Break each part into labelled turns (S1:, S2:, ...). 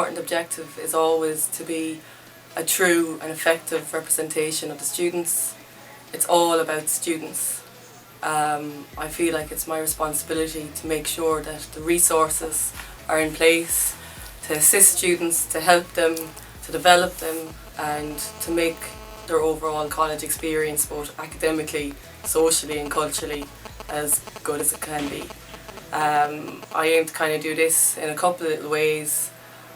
S1: important objective is always to be a true and effective representation of the students. It's all about students. I feel like it's my responsibility to make sure that the resources are in place to assist students, to help them, to develop them, and to make their overall college experience, both academically, socially and culturally, as good as it can be. I aim to kind of do this in a couple of little ways.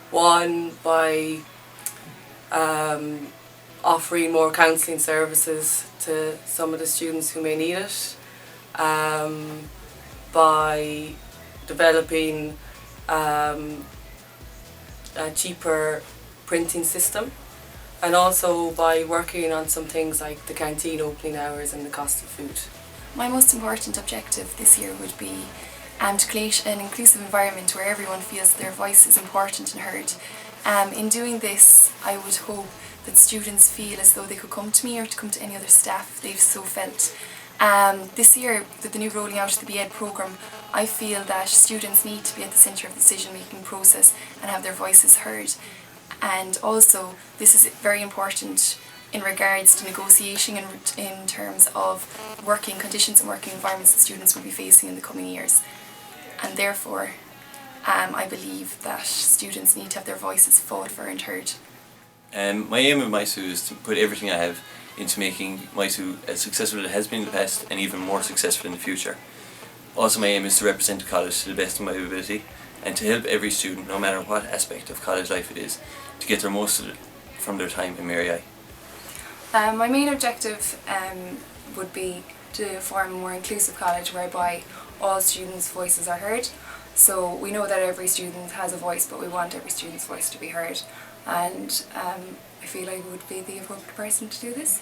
S1: One, by offering more counselling services to some of the students who may need it, by developing a cheaper printing system, and also by working on some things like the canteen opening hours and the cost of food.
S2: My most important objective this year would be to create an inclusive environment where everyone feels their voice is important and heard. In doing this, I would hope that students feel as though they could come to me or to come to any other staff if they've so felt. This year, with the new rolling out of the B.Ed programme, I feel that students need to be at the centre of the decision-making process and have their voices heard. And also, this is very important in regards to negotiating in terms of working conditions and working environments that students will be facing in the coming years. And therefore, I believe that students need to have their voices fought for and heard.
S3: My aim with MISU is to put everything I have into making MISU as successful as it has been in the past and even more successful in the future. Also, my aim is to represent the college to the best of my ability and to help every student, no matter what aspect of college life it is, to get their most from their time in Mary I.
S2: My main objective would be to form a more inclusive college whereby all students' voices are heard. So we know that every student has a voice, but we want every student's voice to be heard. And I feel I would be the appropriate person to do this.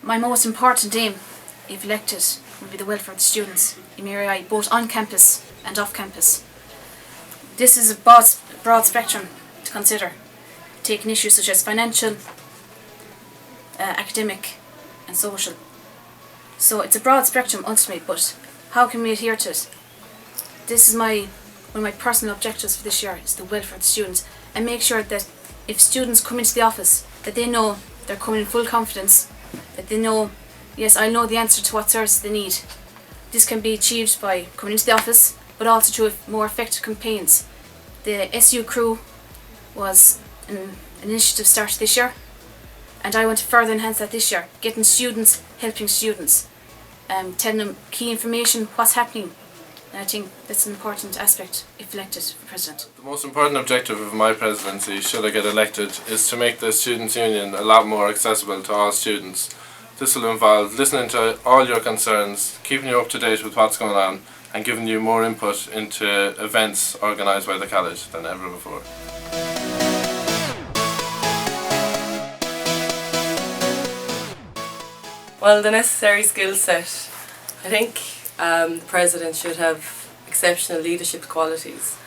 S4: My most important aim, if elected, would be the welfare of the students in Mary I, both on campus and off campus. This is a broad spectrum to consider, taking issues such as financial, academic and social. So it's a broad spectrum ultimately, but how can we adhere to it? This is one of my personal objectives for this year, is the welfare of the students, and make sure that if students come into the office, that they know they're coming in full confidence, that they know, yes, I know the answer to what service they need. This can be achieved by coming into the office, but also through more effective campaigns. The SU crew was an initiative started this year, and I want to further enhance that this year, getting students, helping students, telling them key information, what's happening. And I think that's an important aspect if elected for President.
S5: The most important objective of my presidency, should I get elected, is to make the Students' Union a lot more accessible to all students. This will involve listening to all your concerns, keeping you up to date with what's going on, and giving you more input into events organised by the college than ever before.
S1: Well, the necessary skill set. I think the President should have exceptional leadership qualities.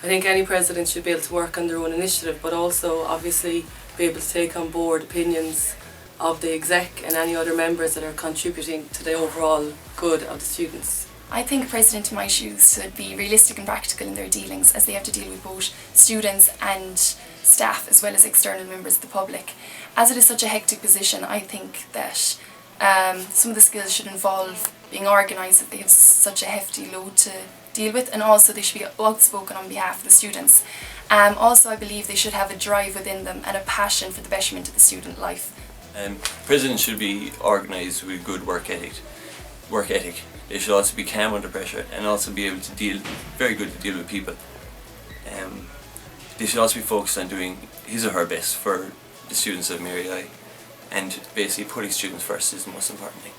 S1: I think any President should be able to work on their own initiative, but also obviously be able to take on board opinions of the exec and any other members that are contributing to the overall good of the students.
S2: I think a president in my shoes should be realistic and practical in their dealings, as they have to deal with both students and staff as well as external members of the public. As it is such a hectic position, I think that some of the skills should involve being organised, that they have such a hefty load to deal with, and also they should be outspoken on behalf of the students. Also, I believe they should have a drive within them and a passion for the betterment of the student life.
S3: Presidents should be organised with good work ethic. They should also be calm under pressure and also be able to very good to deal with people. They should also be focused on doing his or her best for the students of Mary I, and basically putting students first is the most important thing.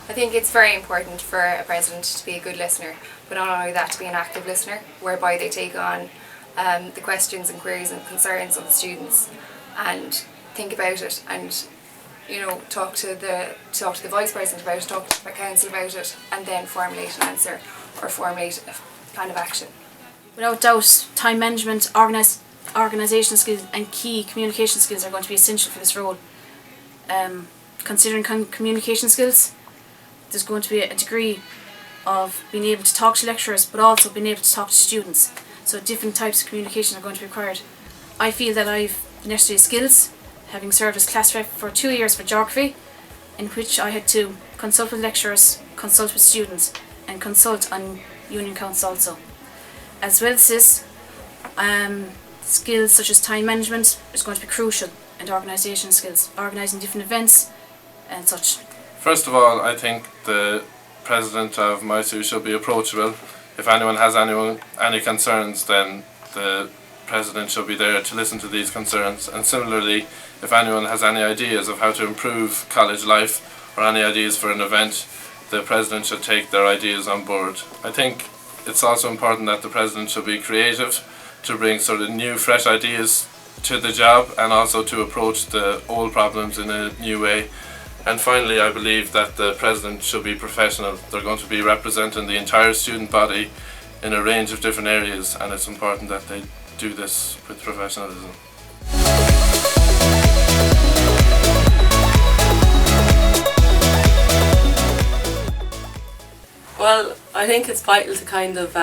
S6: I think it's very important for a president to be a good listener, but not only that, to be an active listener, whereby they take on the questions and queries and concerns of the students and think about it, and talk to the Vice-President about it, talk to the Council about it, and then formulate an answer or formulate a plan of action.
S4: Without doubt, time management, organisation skills and key communication skills are going to be essential for this role. Considering communication skills, there's going to be a degree of being able to talk to lecturers, but also being able to talk to students. So different types of communication are going to be required. I feel that I've the necessary skills, having served as class rep for 2 years for geography, in which I had to consult with lecturers, consult with students, and consult on union counts also. As well as this, skills such as time management is going to be crucial, and organisation skills, organising different events and such.
S5: First of all, I think the President of MISU should be approachable. If anyone has any concerns, then the President should be there to listen to these concerns. And similarly, if anyone has any ideas of how to improve college life or any ideas for an event, the President should take their ideas on board. I think it's also important that the President should be creative to bring sort of new, fresh ideas to the job, and also to approach the old problems in a new way. And finally, I believe that the President should be professional. They're going to be representing the entire student body in a range of different areas, and it's important that they do this with professionalism.
S1: Well, I think it's vital to kind of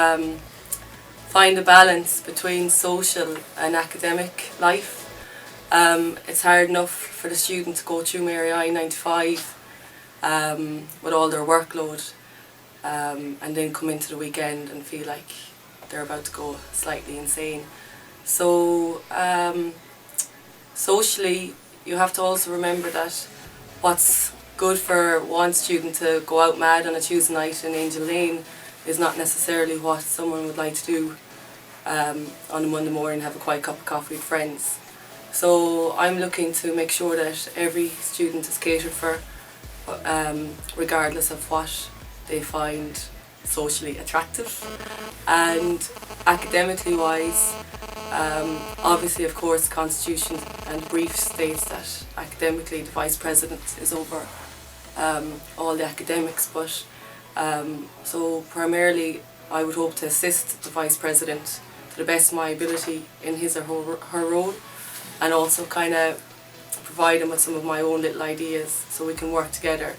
S1: find a balance between social and academic life. It's hard enough for the student to go through Mary I 9 to 5 with all their workload, and then come into the weekend and feel like they're about to go slightly insane. So socially, you have to also remember that what's good for one student to go out mad on a Tuesday night in Angel Lane is not necessarily what someone would like to do on a Monday morning, have a quiet cup of coffee with friends. So I'm looking to make sure that every student is catered for, regardless of what they find socially attractive. And academically wise, obviously of course the Constitution and brief states that academically the Vice-President is over all the academics, but so primarily I would hope to assist the Vice-President to the best of my ability in his or her role, and also kind of provide him with some of my own little ideas so we can work together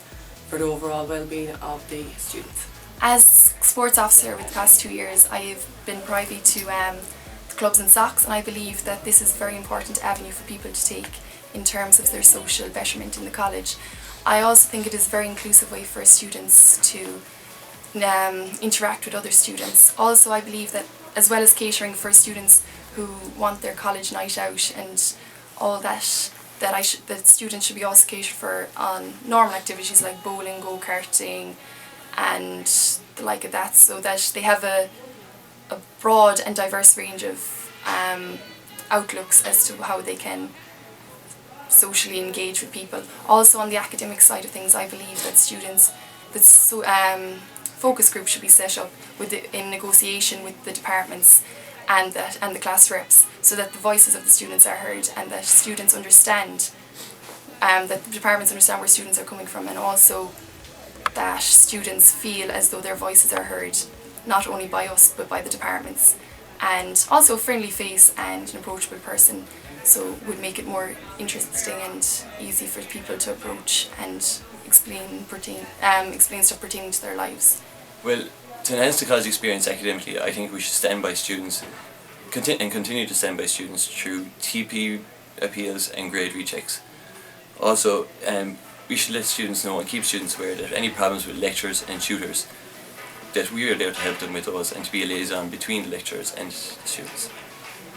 S1: for the overall well-being of the students.
S2: As sports officer with the past 2 years, I've been privy to the clubs and socks, and I believe that this is a very important avenue for people to take in terms of their social betterment in the college. I also think it is a very inclusive way for students to interact with other students. Also, I believe that as well as catering for students who want their college night out and all that, that students should be also catered for on normal activities like bowling, go-karting and the like of that, so that they have a broad and diverse range of outlooks as to how they can socially engage with people. Also on the academic side of things, I believe that students, focus groups should be set up in negotiation with the departments and the class reps, so that the voices of the students are heard and that students understand, that the departments understand where students are coming from, and also that students feel as though their voices are heard, not only by us but by the departments. And also a friendly face and an approachable person, so would make it more interesting and easy for people to approach and explain stuff pertaining to their lives.
S3: Well, to enhance the college experience academically, I think we should stand by students and continue to stand by students through TP appeals and grade rechecks. Also, we should let students know and keep students aware that any problems with lecturers and tutors, that we are there to help them with those and to be a liaison between the lecturers and the students.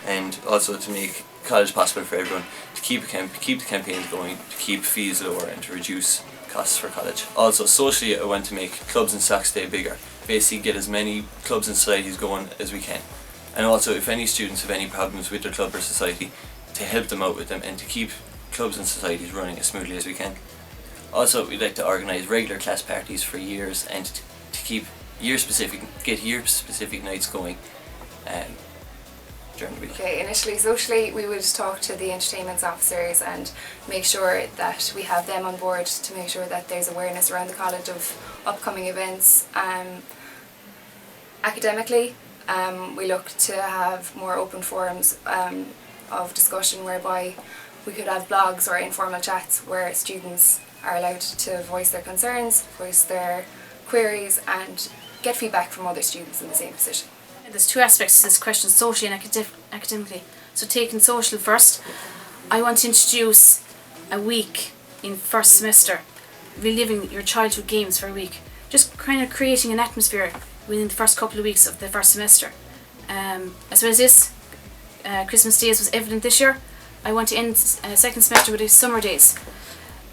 S3: And also to make college possible for everyone, to keep the campaigns going, to keep fees lower and to reduce costs for college. Also socially, I want to make clubs and socks day bigger. Basically get as many clubs and societies going as we can. And also if any students have any problems with their club or society, to help them out with them and to keep clubs and societies running as smoothly as we can. Also, we'd like to organise regular class parties for years and to keep get year-specific nights going during the week.
S6: Okay, initially, socially, we would talk to the entertainment officers and make sure that we have them on board to make sure that there's awareness around the college of upcoming events. Academically, we look to have more open forums of discussion whereby we could have blogs or informal chats where students are allowed to voice their concerns, voice their queries and get feedback from other students in the same position.
S4: There's two aspects to this question, socially and academically. So taking social first, I want to introduce a week in first semester, reliving your childhood games for a week. Just kind of creating an atmosphere within the first couple of weeks of the first semester. As well as this, Christmas days was evident this year. I want to end second semester with the summer days.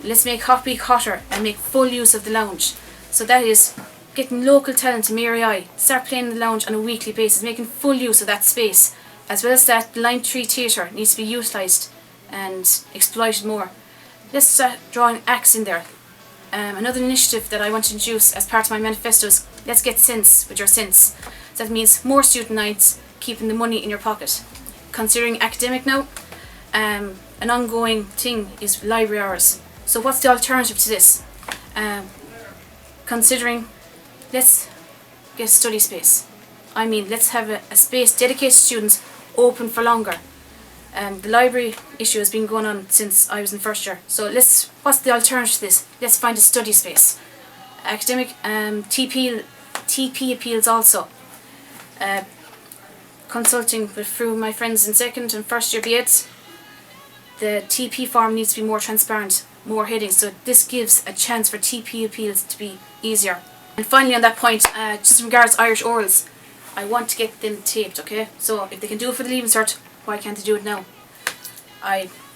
S4: Let's make Hot Week hotter and make full use of the lounge. So that is getting local talent in Mary I, start playing in the lounge on a weekly basis, making full use of that space. As well as that, the Line 3 Theatre needs to be utilised and exploited more. Let's start drawing acts in there. Another initiative that I want to introduce as part of my manifesto is let's get sense with your sense. That means more student nights, keeping the money in your pocket. Considering academic now, an ongoing thing is library hours. So what's the alternative to this? Considering, let's get study space. I mean, let's have a space dedicated to students, open for longer. The library issue has been going on since I was in first year. So what's the alternative to this? Let's find a study space. Academic TP appeals also. Consulting through my friends in second and first year BEds, the TP form needs to be more transparent, more headings, so this gives a chance for TP appeals to be easier. And finally on that point, just in regards to Irish orals, I want to get them taped, okay? So if they can do it for the Leaving Cert, why can't they do it now?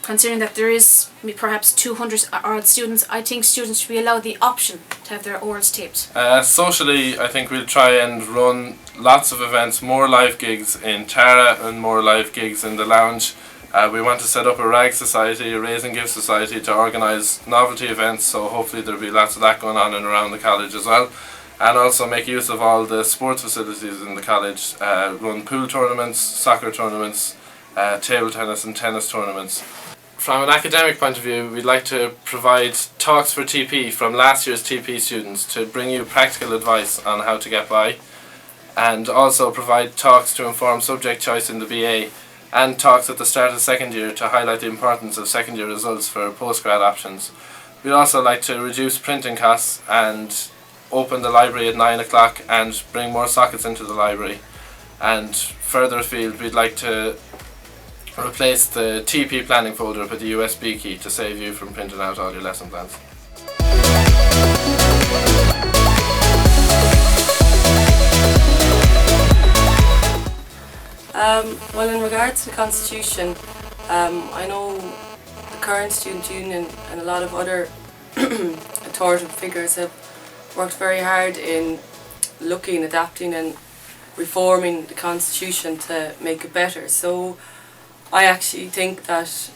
S4: Considering that there is perhaps 200 oral students, I think students should be allowed the option to have their orals taped.
S5: Socially, I think we'll try and run lots of events, more live gigs in Tara and more live gigs in the lounge. We want to set up a RAG society, a Raise and Give society, to organise novelty events, so hopefully there'll be lots of that going on and around the college as well. And also make use of all the sports facilities in the college, run pool tournaments, soccer tournaments, table tennis and tennis tournaments. From an academic point of view, we'd like to provide talks for TP from last year's TP students to bring you practical advice on how to get by, and also provide talks to inform subject choice in the BA, and talks at the start of second year to highlight the importance of second year results for postgrad options. We'd also like to reduce printing costs and open the library at 9 o'clock and bring more sockets into the library. And further afield, we'd like to replace the TP planning folder with the USB key to save you from printing out all your lesson plans.
S1: Well, in regards to the Constitution, I know the current Student Union and a lot of other authoritative figures have worked very hard in looking, adapting and reforming the Constitution to make it better. So I actually think that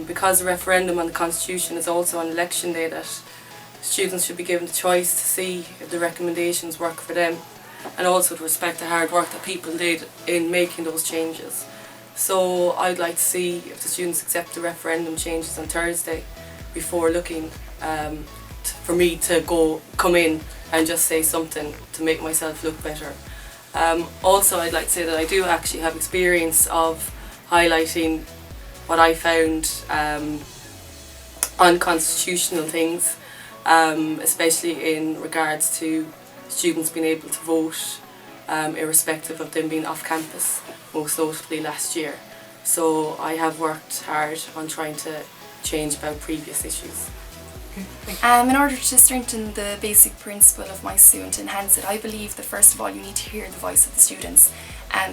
S1: because the referendum on the Constitution is also on election day, that students should be given the choice to see if the recommendations work for them, and also to respect the hard work that people did in making those changes. So I'd like to see if the students accept the referendum changes on Thursday before looking for me to come in and just say something to make myself look better. Also, I'd like to say that I do actually have experience of highlighting what I found unconstitutional things, especially in regards to students being able to vote irrespective of them being off campus, most notably last year. So I have worked hard on trying to change about previous issues.
S2: In order to strengthen the basic principle of MISU and to enhance it, I believe that first of all you need to hear the voice of the students.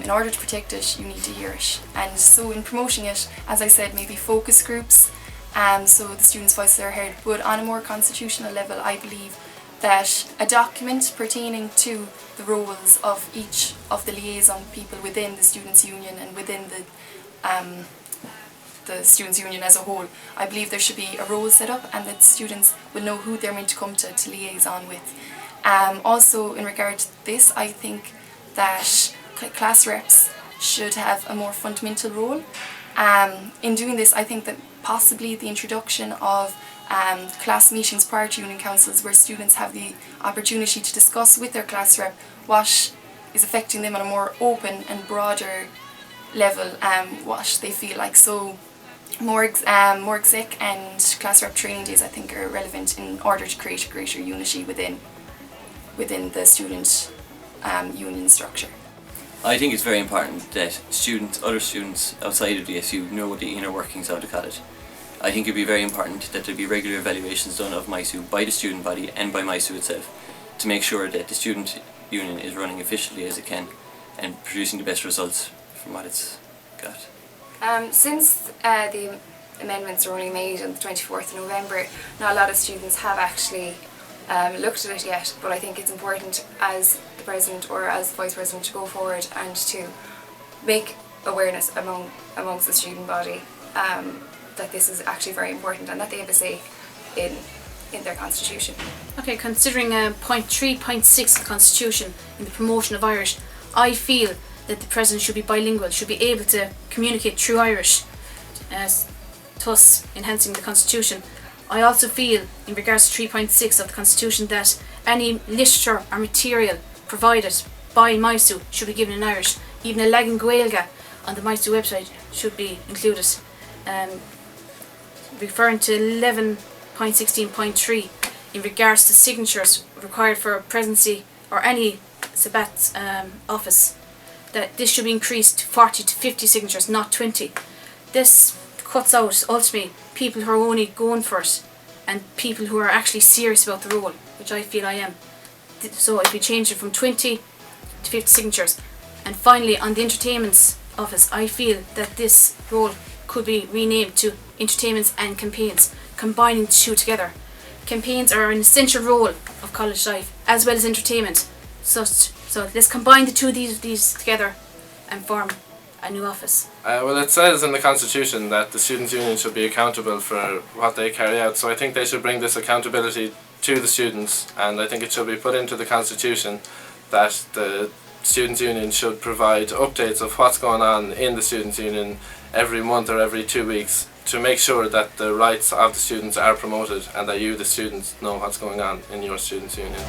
S2: In order to protect it, you need to hear it. And so in promoting it, as I said, maybe focus groups, so the students' voices are heard. But on a more constitutional level, I believe that a document pertaining to the roles of each of the liaison people within the Students' Union and within the Students' Union as a whole, I believe there should be a role set up and that students will know who they're meant to come to liaison with. Also in regard to this, I think that class reps should have a more fundamental role. In doing this, I think that possibly the introduction of class meetings prior to union councils, where students have the opportunity to discuss with their class rep what is affecting them on a more open and broader level, what they feel like. So more exec and class rep training days, I think, are relevant in order to create a greater unity within the student union structure.
S3: I think it's very important that other students outside of the SU know the inner workings of the college. I think it'd be very important that there be regular evaluations done of MISU by the student body and by MISU itself to make sure that the student union is running efficiently as it can and producing the best results from what it's got.
S6: Since the amendments were only made on the 24th of November, not a lot of students have actually looked at it yet, but I think it's important as the President or as Vice President to go forward and to make awareness amongst the student body that this is actually very important and that they have a say in their constitution.
S4: Okay, considering point 3.6 of the Constitution in the promotion of Irish, I feel that the President should be bilingual, should be able to communicate through Irish, thus enhancing the Constitution. I also feel, in regards to 3.6 of the Constitution, that any literature or material provided by MISU should be given in Irish. Even a Lagan Gaelga on the MISU website should be included. Referring to 11.16.3, in regards to signatures required for a presidency or any Sabat office, that this should be increased to 40 to 50 signatures, not 20. This cuts out, ultimately, people who are only going for it and people who are actually serious about the role, which I feel I am. So if we change it from 20 to 50 signatures. And finally, on the entertainments office, I feel that this role could be renamed to entertainments and campaigns, combining the two together. Campaigns are an essential role of college life, as well as entertainment. So let's combine the two of these together and form a new office.
S5: Well, it says in the Constitution that the Students' Union should be accountable for what they carry out, so I think they should bring this accountability to the students, and I think it should be put into the Constitution that the Students' Union should provide updates of what's going on in the Students' Union every month or every 2 weeks to make sure that the rights of the students are promoted and that you, the students, know what's going on in your Students' Union.